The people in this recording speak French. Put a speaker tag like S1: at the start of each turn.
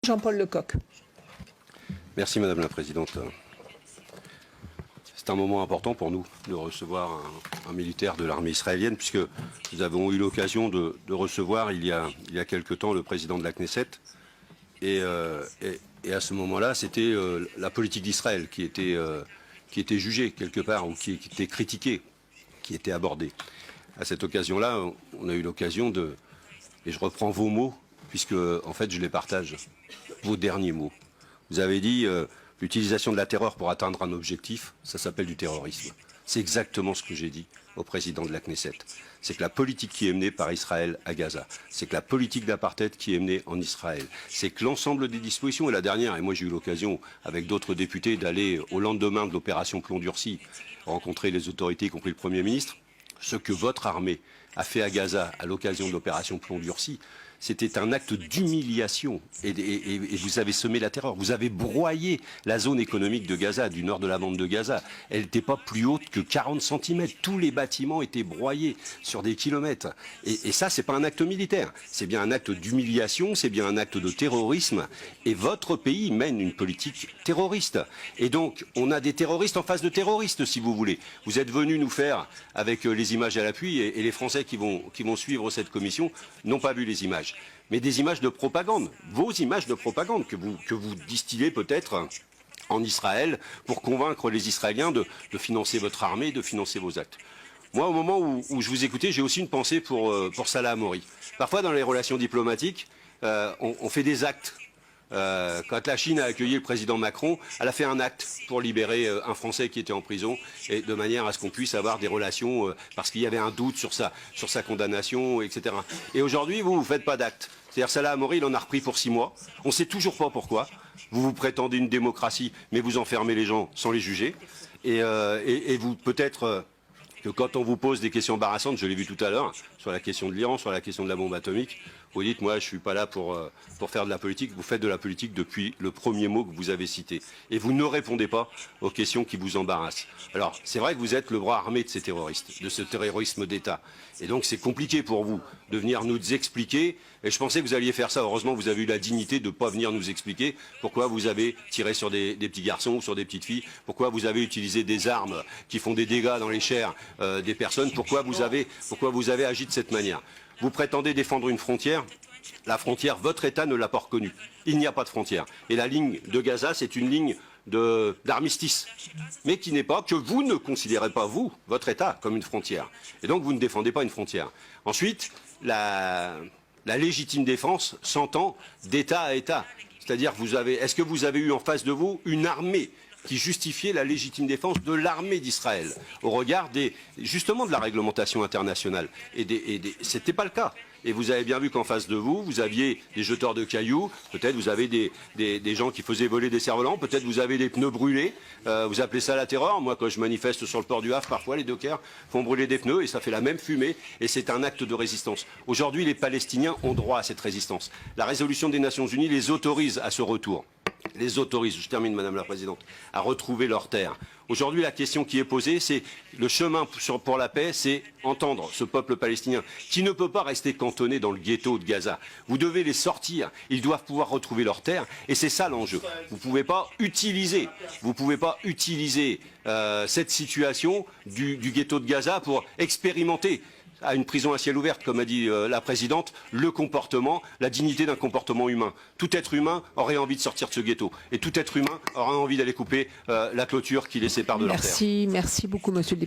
S1: Jean-Paul Lecoq.
S2: Merci Madame la Présidente. C'est un moment important pour nous de recevoir un militaire de l'armée israélienne, puisque nous avons eu l'occasion de recevoir il y a quelque temps le président de la Knesset. Et à ce moment-là, c'était la politique d'Israël qui était jugée quelque part, ou qui était critiquée, qui était abordée. À cette occasion-là, on a eu l'occasion de... Et je reprends vos mots, puisque en fait je les partage, vos derniers mots. Vous avez dit l'utilisation de la terreur pour atteindre un objectif, ça s'appelle du terrorisme. C'est exactement ce que j'ai dit au président de la Knesset. C'est que la politique qui est menée par Israël à Gaza, c'est que la politique d'apartheid qui est menée en Israël, c'est que l'ensemble des dispositions, et la dernière, et moi j'ai eu l'occasion avec d'autres députés d'aller au lendemain de l'opération Plomb durci, rencontrer les autorités, y compris le Premier ministre, ce que votre armée a fait à Gaza à l'occasion de l'opération Plomb durci, c'était un acte d'humiliation et vous avez semé la terreur. Vous avez broyé la zone économique de Gaza, du nord de la bande de Gaza. Elle n'était pas plus haute que 40 cm. Tous les bâtiments étaient broyés sur des kilomètres. Et ça, c'est pas un acte militaire. C'est bien un acte d'humiliation, c'est bien un acte de terrorisme. Et votre pays mène une politique terroriste. Et donc, on a des terroristes en face de terroristes, si vous voulez. Vous êtes venus nous faire, avec les images à l'appui, et les Français qui vont suivre cette commission n'ont pas vu les images. Mais des images de propagande, vos images de propagande que vous distillez peut-être en Israël pour convaincre les Israéliens de financer votre armée, de financer vos actes. Moi, au moment où je vous écoutais, j'ai aussi une pensée pour Salah Hamouri. Parfois, dans les relations diplomatiques, on fait des actes. Quand la Chine a accueilli le président Macron, elle a fait un acte pour libérer un Français qui était en prison, et de manière à ce qu'on puisse avoir des relations, parce qu'il y avait un doute sur sa condamnation, etc. Et aujourd'hui, vous ne faites pas d'acte. C'est-à-dire Salah Hamouri, il en a repris pour 6 mois. On ne sait toujours pas pourquoi. Vous prétendez une démocratie, mais vous enfermez les gens sans les juger. Et vous, peut-être... que quand on vous pose des questions embarrassantes, je l'ai vu tout à l'heure, sur la question de l'Iran, sur la question de la bombe atomique, vous dites, moi, je ne suis pas là pour faire de la politique. Vous faites de la politique depuis le premier mot que vous avez cité. Et vous ne répondez pas aux questions qui vous embarrassent. Alors, c'est vrai que vous êtes le bras armé de ces terroristes, de ce terrorisme d'État. Et donc, c'est compliqué pour vous de venir nous expliquer. Et je pensais que vous alliez faire ça. Heureusement, vous avez eu la dignité de ne pas venir nous expliquer pourquoi vous avez tiré sur des petits garçons ou sur des petites filles, pourquoi vous avez utilisé des armes qui font des dégâts dans les chairs des personnes, pourquoi vous avez agi de cette manière. Vous prétendez défendre une frontière. La frontière, votre État ne l'a pas reconnue. Il n'y a pas de frontière. Et la ligne de Gaza, c'est une ligne d'armistice, mais qui n'est pas, que vous ne considérez pas, vous, votre État, comme une frontière. Et donc, vous ne défendez pas une frontière. Ensuite, la légitime défense s'entend d'État à État. C'est-à-dire, est-ce que vous avez eu en face de vous une armée qui justifiait la légitime défense de l'armée d'Israël au regard justement de la réglementation internationale. C'était pas le cas. Et vous avez bien vu qu'en face de vous, vous aviez des jeteurs de cailloux, peut-être vous avez des gens qui faisaient voler des cerfs-volants, peut-être vous avez des pneus brûlés, vous appelez ça la terreur. Moi, quand je manifeste sur le port du Havre, parfois les dockers font brûler des pneus et ça fait la même fumée et c'est un acte de résistance. Aujourd'hui, les Palestiniens ont droit à cette résistance. La résolution des Nations Unies les autorise à ce retour. Les autorise, je termine Madame la Présidente, à retrouver leurs terres. Aujourd'hui, la question qui est posée, c'est le chemin pour la paix, c'est entendre ce peuple palestinien qui ne peut pas rester cantonné dans le ghetto de Gaza. Vous devez les sortir, ils doivent pouvoir retrouver leurs terres et c'est ça l'enjeu. Vous ne pouvez pas utiliser cette situation du ghetto de Gaza pour expérimenter à une prison à ciel ouvert, comme a dit la Présidente, le comportement, la dignité d'un comportement humain. Tout être humain aurait envie de sortir de ce ghetto. Et tout être humain aurait envie d'aller couper la clôture qui les sépare de leur terre.
S1: Merci beaucoup, Monsieur le député.